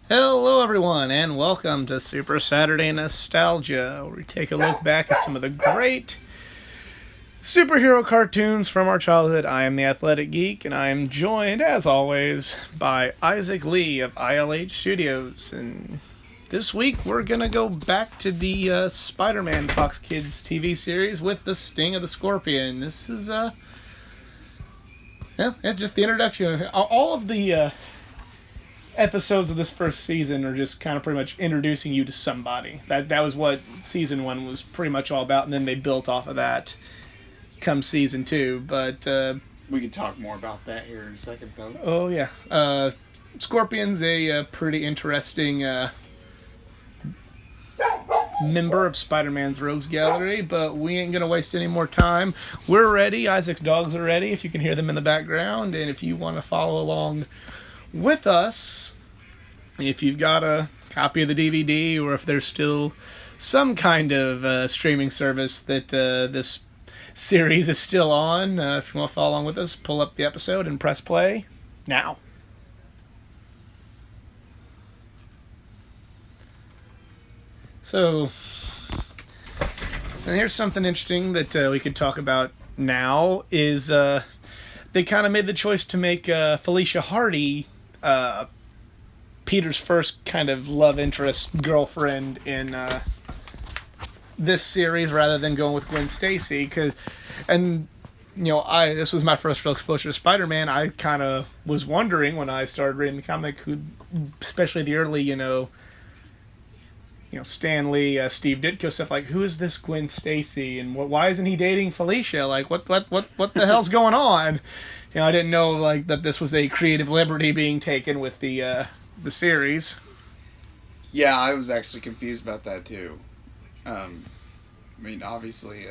Hello, everyone, and welcome to Super Saturday Nostalgia, where we take a look back at some of the great superhero cartoons from our childhood. I am the Athletic Geek, and I am joined, as always, by Isaac Lee of ILH Studios. And this week, we're going to go back to the Spider Man Fox Kids TV series with The Sting of the Scorpion. This is, it's just the introduction. All of the episodes of this first season are just kind of pretty much introducing you to somebody. That was what season one was pretty much all about, and then they built off of that come season two. But we can talk more about that here in a second, though. oh yeah, Scorpion's a pretty interesting member of Spider-Man's Rogues Gallery, but we ain't gonna waste any more time. We're ready. Isaac's dogs are ready, if you can hear them in the background, and if you want to follow along with us, if you've got a copy of the DVD, or if there's still some kind of streaming service that this series is still on, if you want to follow along with us, pull up the episode and press play now. So, and here's something interesting that we could talk about now is they kind of made the choice to make Felicia Hardy Peter's first kind of love interest girlfriend in this series, rather than going with Gwen Stacy. And this was my first real exposure to Spider-Man. I kind of was wondering when I started reading the comic, who, especially the early, Stan Lee, Steve Ditko stuff, like, who is this Gwen Stacy, and why isn't he dating Felicia? Like, what the hell's going on? I didn't know like that this was a creative liberty being taken with the series. Yeah, I was actually confused about that too. Obviously,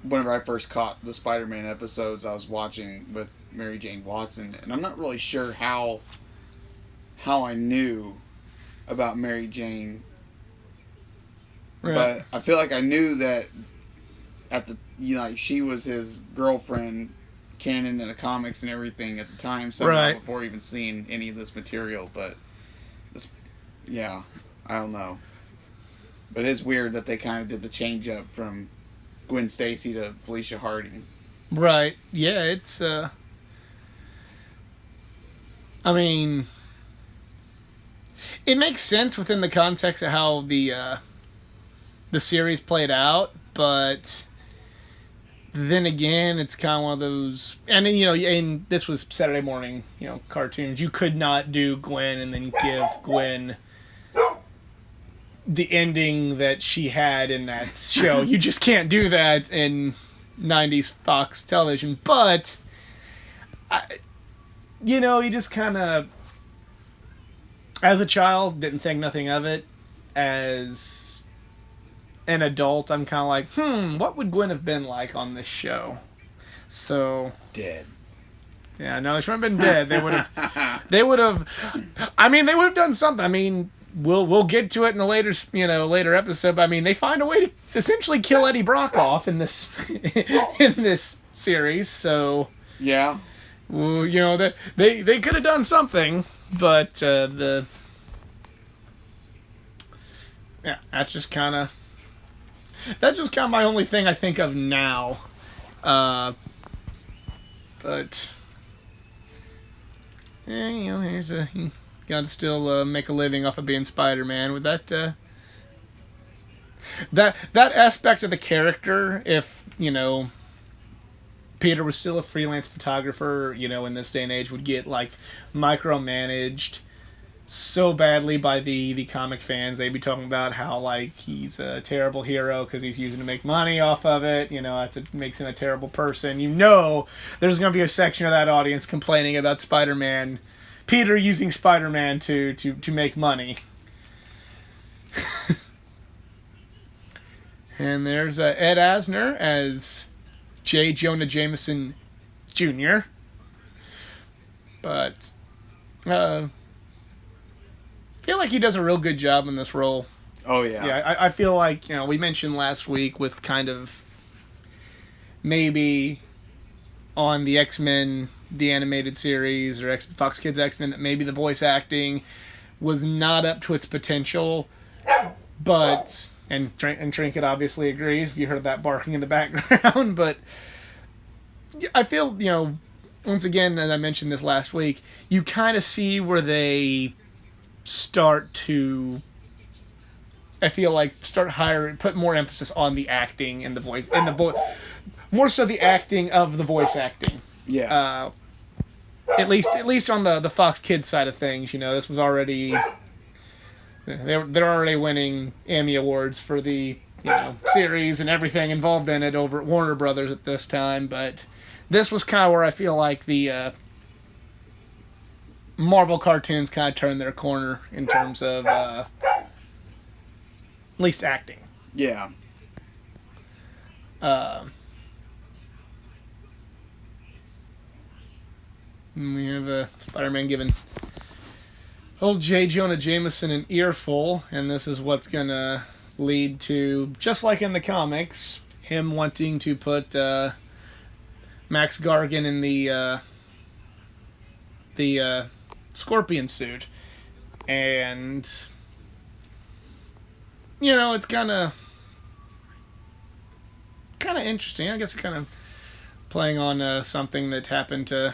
whenever I first caught the Spider-Man episodes, I was watching with Mary Jane Watson, and I'm not really sure how I knew about Mary Jane, right. But I feel like I knew that she was his girlfriend, canon in the comics and everything at the time, somehow, right, before even seeing any of this material. But I don't know. But it's weird that they kind of did the change up from Gwen Stacy to Felicia Hardy. Right. Yeah, it's it makes sense within the context of how the series played out, but then again, it's kind of one of those, and then, and this was Saturday morning, cartoons. You could not do Gwen and then give Gwen the ending that she had in that show. You just can't do that in 90s Fox television. But you just kind of, as a child, didn't think nothing of it. As an adult, I'm kind of like, what would Gwen have been like on this show? So dead. Yeah, no, she wouldn't have been dead. They would have. They would have done something. We'll get to it in a later episode. But they find a way to essentially kill Eddie Brock off in this in this series. So yeah, that they could have done something, but that's just kind of my only thing I think of now. But here's you gotta still make a living off of being Spider-Man with that aspect of the character. If Peter was still a freelance photographer, in this day and age, would get like micromanaged so badly by the comic fans. They'd be talking about how like he's a terrible hero because he's using to make money off of it. It makes him a terrible person. There's going to be a section of that audience complaining about Spider-Man, Peter using Spider-Man to make money. And there's Ed Asner as J. Jonah Jameson Jr. But I feel like he does a real good job in this role. Oh, yeah. Yeah, I feel like, we mentioned last week with kind of maybe on the X-Men the animated series or Fox Kids X-Men that maybe the voice acting was not up to its potential, but and Trinket obviously agrees if you heard that barking in the background, but I feel, once again, as I mentioned this last week, you kind of see where they start to, I feel like, put more emphasis on the acting and the voice, more so the acting of the voice acting. Yeah. At least on the Fox Kids side of things, this was already, they're already winning Emmy Awards for the series and everything involved in it over at Warner Brothers at this time, but this was kind of where I feel like the Marvel cartoons kind of turned their corner in terms of at least acting. Yeah. We have Spider-Man giving old J. Jonah Jameson an earful, and this is what's going to lead to, just like in the comics, him wanting to put Max Gargan in the Scorpion suit. And, it's kind of interesting. I guess kind of playing on something that happened to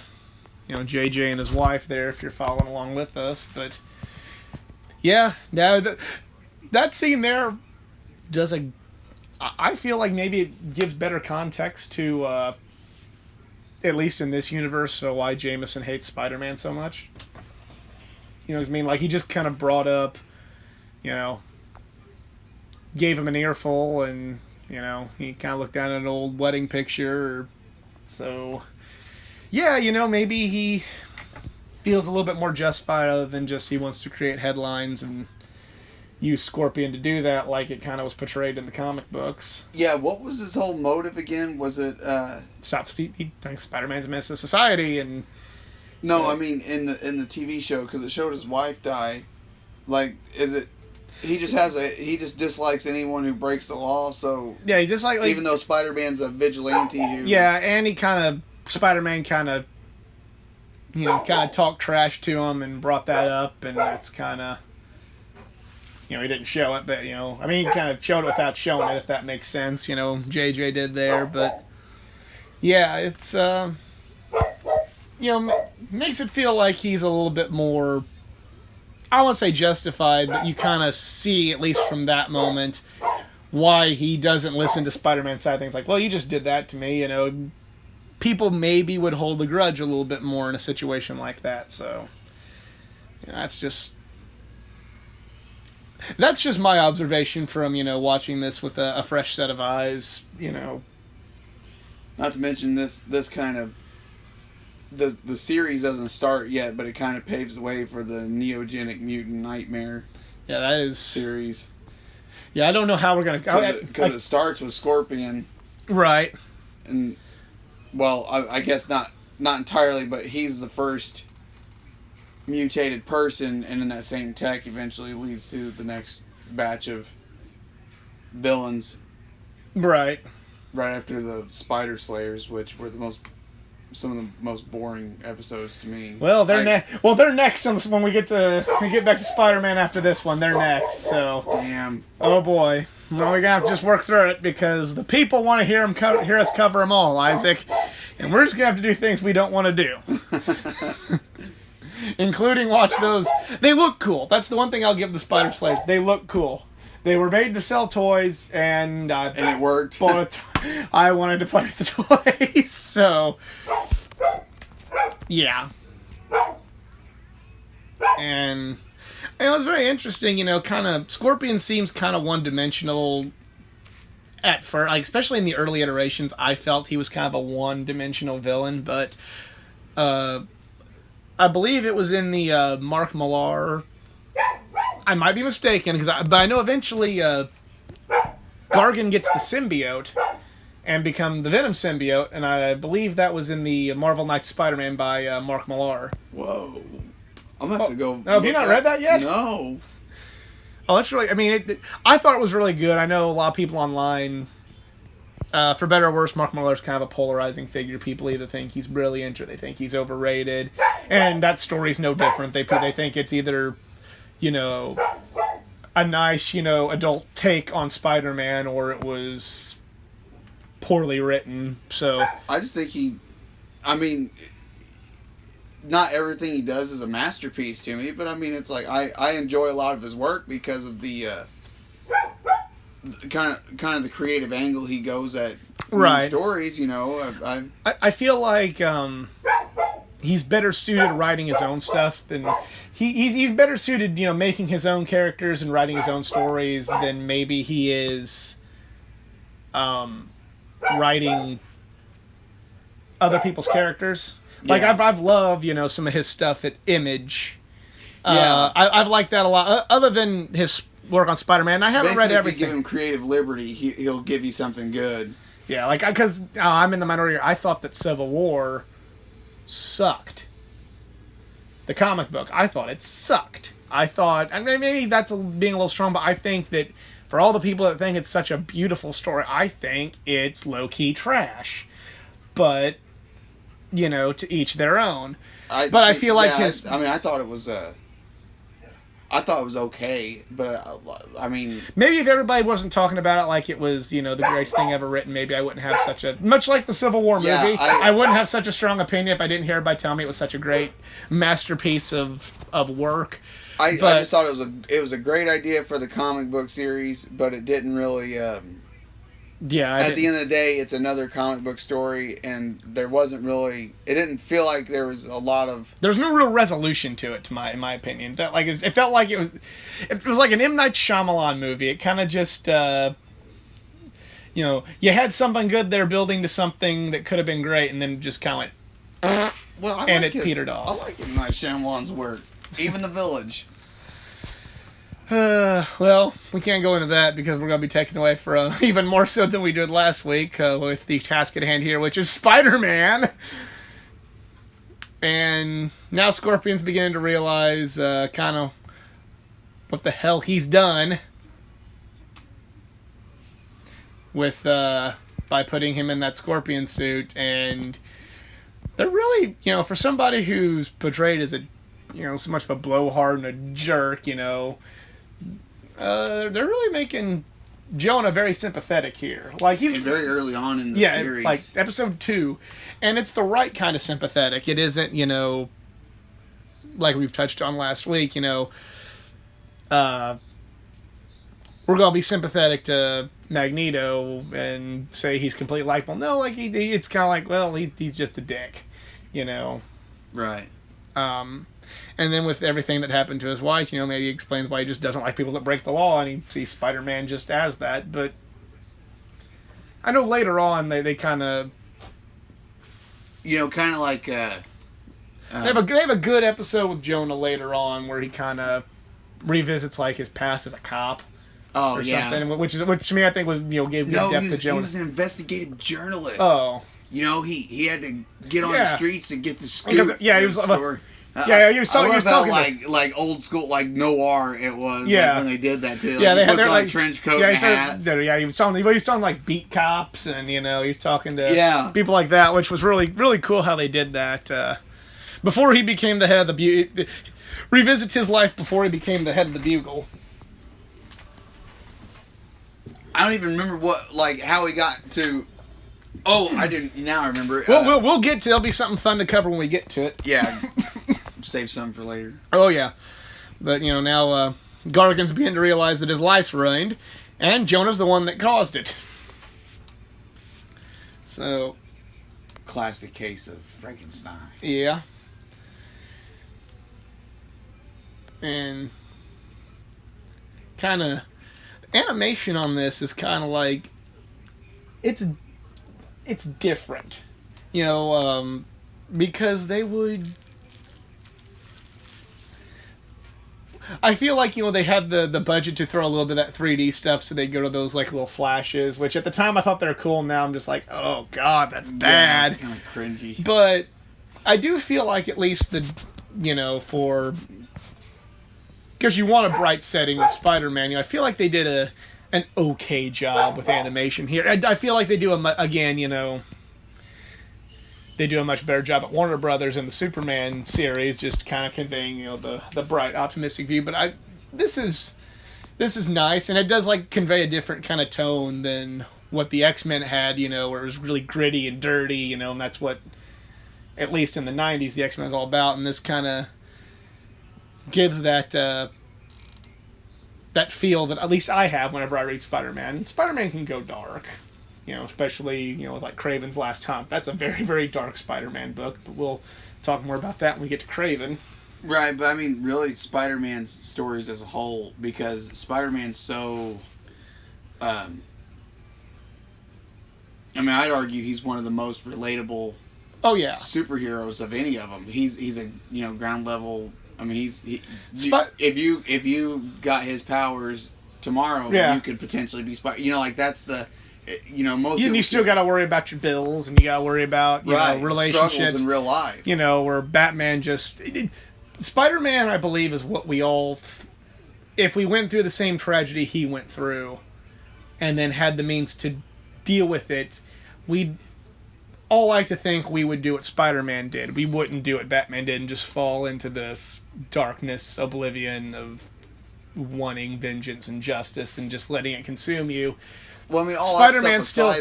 JJ and his wife there, if you're following along with us. But yeah, now that scene there does I feel like maybe it gives better context to at least in this universe why Jameson hates Spider-Man so much. You know what I mean? Like, he just kind of brought up, gave him an earful, and he kind of looked down at an old wedding picture. So yeah, maybe he feels a little bit more justified other than just he wants to create headlines and use Scorpion to do that, like it kind of was portrayed in the comic books. Yeah, what was his whole motive again? Was it he thinks Spider-Man's a menace to society, and no, I mean in the TV show, because it showed his wife die. Like, is it he just dislikes anyone who breaks the law? So yeah, he just like even though Spider-Man's a vigilante who and he Spider-Man kind of talked trash to him and brought that up, and that's kind of, he didn't show it, but, he kind of showed it without showing it, if that makes sense, JJ did there, but, yeah, it's, makes it feel like he's a little bit more, I don't want to say justified, but you kind of see, at least from that moment, why he doesn't listen to Spider-Man's side of things. Like, well, you just did that to me, people maybe would hold a grudge a little bit more in a situation like that. So that's just my observation from watching this with a fresh set of eyes. Not to mention this kind of the series doesn't start yet, but it kind of paves the way for the Neogenic Mutant Nightmare. Yeah, that is series. Yeah, I don't know how we're gonna because it starts with Scorpion, right? And well, I guess not entirely, but he's the first mutated person, and then that same tech eventually leads to the next batch of villains. Right. Right after the Spider Slayers, which were some of the most boring episodes to me. Well, they're next when we get back to Spider-Man after this one. They're next. So damn. Oh boy. Well, we're gonna have to just work through it because the people want to hear us cover them all, Isaac, and we're just gonna have to do things we don't want to do, including watch those. They look cool. That's the one thing I'll give the Spider Slayers. They look cool. They were made to sell toys, and it worked. I wanted to play with the toys, so yeah. And it was very interesting, kind of, Scorpion seems kind of one-dimensional at first, like, especially in the early iterations. I felt he was kind of a one-dimensional villain, but I believe it was in the Mark Millar. I might be mistaken, but I know eventually Gargan gets the symbiote and become the Venom symbiote, and I believe that was in the Marvel Knights Spider-Man by Mark Millar. Whoa. I'm going to have to go... have you not read that yet? No. Oh, that's really... I mean, I thought it was really good. I know a lot of people online for better or worse, Mark Millar's kind of a polarizing figure. People either think he's brilliant or they think he's overrated, and that story's no different. They think it's either, a nice, adult take on Spider-Man, or it was poorly written. So I just think not everything he does is a masterpiece to me, but it's like I enjoy a lot of his work because of the kind of the creative angle he goes at right stories. I feel like he's better suited writing his own stuff than he's better suited making his own characters and writing his own stories than maybe he is writing other people's characters. Like I've loved some of his stuff at Image. I've liked that a lot. Other than his work on Spider-Man, I haven't read everything. If you give him creative liberty, he'll give you something good. Yeah, because I'm in the minority. I thought that Civil War sucked. The comic book, I thought it sucked. I thought, and maybe that's being a little strong, but I think that for all the people that think it's such a beautiful story, I think it's low-key trash. But to each their own. I feel like his. I thought it was. I thought it was okay, but maybe if everybody wasn't talking about it like it was, the greatest thing ever written, maybe I wouldn't have such a much like the Civil War movie. I wouldn't have such a strong opinion if I didn't hear everybody tell me it was such a great masterpiece of work. I just thought it was a great idea for the comic book series, but it didn't really. At the end of the day, it's another comic book story, and there wasn't really. It didn't feel like there was a lot of. There's no real resolution to it, in my opinion. It felt like it was like an M. Night Shyamalan movie. It kind of just, you had something good there building to something that could have been great, and then just kind of went. Petered off. I like M. Night Shyamalan's work, even The Village. Well, we can't go into that because we're going to be taken away for even more so than we did last week with the task at hand here, which is Spider-Man. And now Scorpion's beginning to realize kind of what the hell he's done with by putting him in that Scorpion suit. And they're really, for somebody who's portrayed as a, so much of a blowhard and a jerk, they're really making Jonah very sympathetic here. Like he's very early on in the series. Like episode 2, and it's the right kind of sympathetic. It isn't, like we've touched on last week. We're gonna be sympathetic to Magneto and say he's completely likable. No, like it's kind of like, well, he's just a dick, Right. And then with everything that happened to his wife, maybe he explains why he just doesn't like people that break the law, and he sees Spider-Man just as that. But I know later on they kind of, kind of like they have a good episode with Jonah later on where he kind of revisits like his past as a cop. Oh, or something, which to me I think was gave good depth to Jonah. He was an investigative journalist. Oh, he had to get on the streets to get the scoop. He was. He was talking like old school, like noir. It was when they did that too. They had their trench coat and hat. He was talking like beat cops, and he was talking to people like that, which was really really cool how they did that. Before he became the head of the revisits his life before he became the head of the Bugle. I don't even remember how he got to. Oh, I didn't. Now I remember. We'll get to. There'll be something fun to cover when we get to it. Yeah. Save some for later. Oh, yeah. But, now Gargan's beginning to realize that his life's ruined, and Jonah's the one that caused it. So. Classic case of Frankenstein. Yeah. And kind of animation on this is kind of like it's different, because they would. I feel like they had the budget to throw a little bit of that 3D stuff, so they go to those like little flashes, which at the time I thought they were cool. Now I'm just like, oh god, that's bad. It's kind of cringy. But I do feel like at least for because you want a bright setting with Spider-Man, I feel like they did an okay job with animation here. I feel like they do again, they do a much better job at Warner Brothers in the Superman series, just kind of conveying the bright, optimistic view. But this is nice, and it does like convey a different kind of tone than what the X-Men had, where it was really gritty and dirty, and that's what, at least in the 90s, the X-Men was all about. And this kind of gives that that feel that at least I have whenever I read Spider-Man. Spider-Man can go dark, especially, with like Craven's Last Hunt. That's a very, very dark Spider-Man book, but we'll talk more about that when we get to Craven. Right, but I mean, really, Spider-Man's stories as a whole, because Spider-Man's so... I'd argue he's one of the most relatable superheroes of any of them. He's a, ground level... if you got his powers tomorrow, you could potentially be Spider. That's the, most. You still got to worry about your bills, and you got to worry about relationships struggles in real life. Where Batman Spider-Man, I believe, is what we all, if we went through the same tragedy he went through, and then had the means to deal with it, we'd all like to think we would do what Spider-Man did. We wouldn't do what Batman did and just fall into this darkness, oblivion of wanting vengeance and justice and just letting it consume you. Well, all Spider-Man still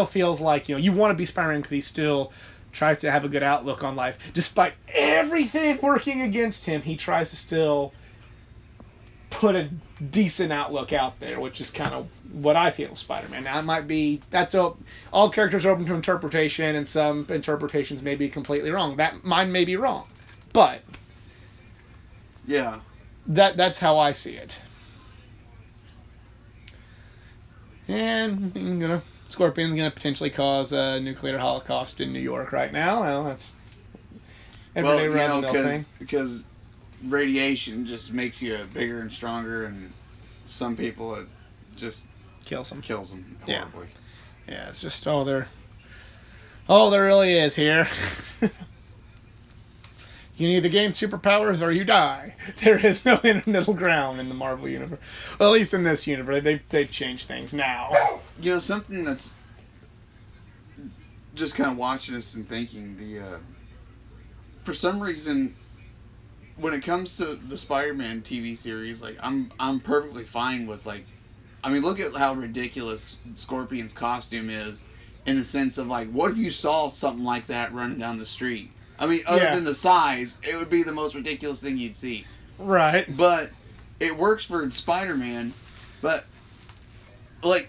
feels like you want to be Spider-Man because he still tries to have a good outlook on life, despite everything working against him. He tries to still put a decent outlook out there, which is kind of what I feel of Spider-Man. Now, all characters are open to interpretation, and some interpretations may be completely wrong. Mine may be wrong, but yeah, that's how I see it. And Scorpion's gonna potentially cause a nuclear holocaust in New York right now. Well, that's everyday thing. Because radiation just makes you bigger and stronger, and some people it just kills them horribly. Yeah, it's just all there really is here. You either gain superpowers or you die. There is no middle ground in the Marvel universe. Well, at least in this universe, they've changed things now. Something that's just kind of watching this and thinking, for some reason, when it comes to the Spider-Man TV series, I'm perfectly fine with look at how ridiculous Scorpion's costume is, in the sense of what if you saw something like that running down the street? Other than the size, it would be the most ridiculous thing you'd see. Right. But it works for Spider-Man, but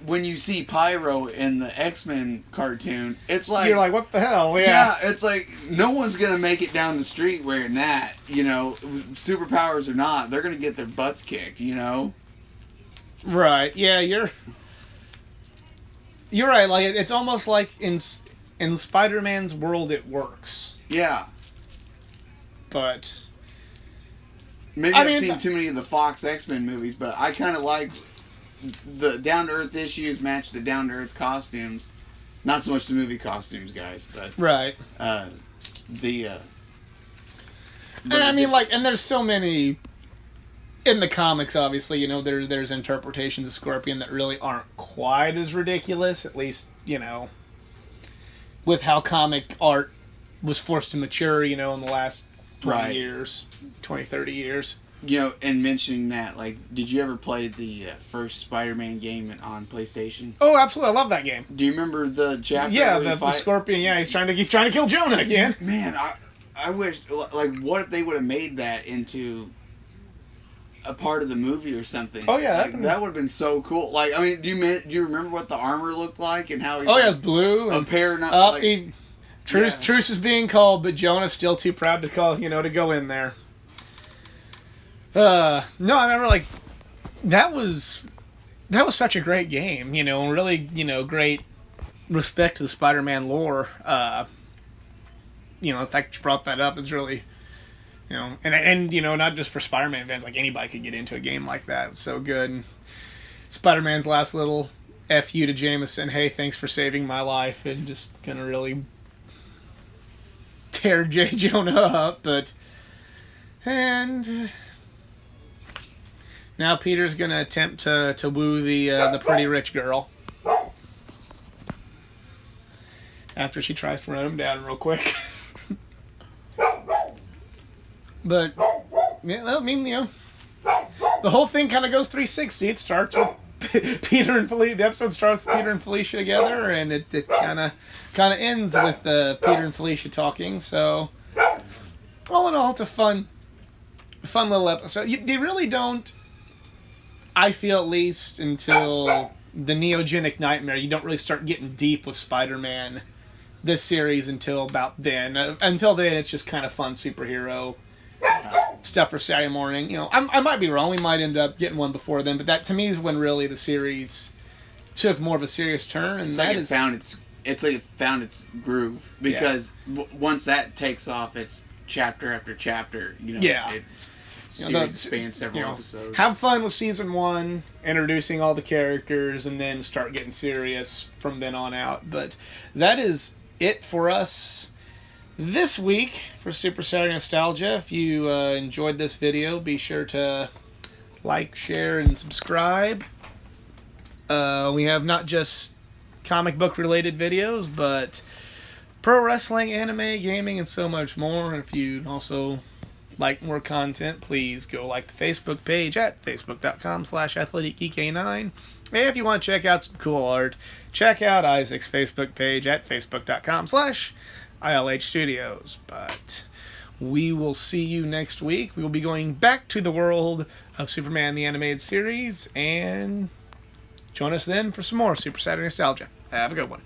when you see Pyro in the X-Men cartoon, it's like... You're like, what the hell? Yeah, it's like, no one's going to make it down the street wearing that, superpowers or not. They're going to get their butts kicked, Right, yeah, you're right. It's almost like in Spider-Man's world it works. Yeah. But... Maybe I've seen too many of the Fox X-Men movies, but I kind of like... The down-to-earth issues match the down-to-earth costumes. Not so much the movie costumes, guys, but... Right. And there's so many... In the comics, obviously, there's interpretations of Scorpion that really aren't quite as ridiculous, at least, with how comic art was forced to mature, in the last 20 years, 20, 30 years. And mentioning that, did you ever play the first Spider-Man game on PlayStation? Oh, absolutely! I love that game. Do you remember the chapter? Yeah, the Scorpion. Yeah, he's trying to kill Jonah again. Man, I wish what if they would have made that into a part of the movie or something? Oh yeah, that would have been so cool. Do you remember what the armor looked like and how he's? Oh yeah, it's blue. A pair, not Truce is being called, but Jonah's still too proud to call. To go in there. No, I remember that was such a great game, and really, great respect to the Spider-Man lore. The fact that you brought that up is really, and not just for Spider-Man fans, anybody could get into a game like that. It was so good. And Spider-Man's last little F you to Jameson, hey, thanks for saving my life, and just gonna really tear J. Jonah up, Now Peter's going to attempt to woo the pretty rich girl. After she tries to run him down real quick. But, yeah, I mean, the whole thing kind of goes 360. It starts with Peter and Felicia. The episode starts with Peter and Felicia together, and it kind of ends with Peter and Felicia talking. So, all in all, it's a fun little episode. You really don't, I feel at least, until the Neogenic Nightmare, you don't really start getting deep with Spider-Man this series until about then. Until then, it's just kind of fun superhero stuff for Saturday morning. I might be wrong. We might end up getting one before then, but that to me is when really the series took more of a serious turn. And it's like it found its groove, because once that takes off, it's chapter after chapter. It spans several episodes. Have fun with season 1, introducing all the characters, and then start getting serious from then on out. But that is it for us this week for Super Saturday Nostalgia. If you enjoyed this video, be sure to like, share, and subscribe. We have not just comic book related videos, but pro wrestling, anime, gaming, and so much more. And if you also like more content, please go like the Facebook page at facebook.com/athleticgeek9. And if you want to check out some cool art, check out Isaac's Facebook page at facebook.com/ILH Studios. But we will see you next week. We will be going back to the world of Superman the Animated Series, and join us then for some more Super Saturday Nostalgia. Have a good one.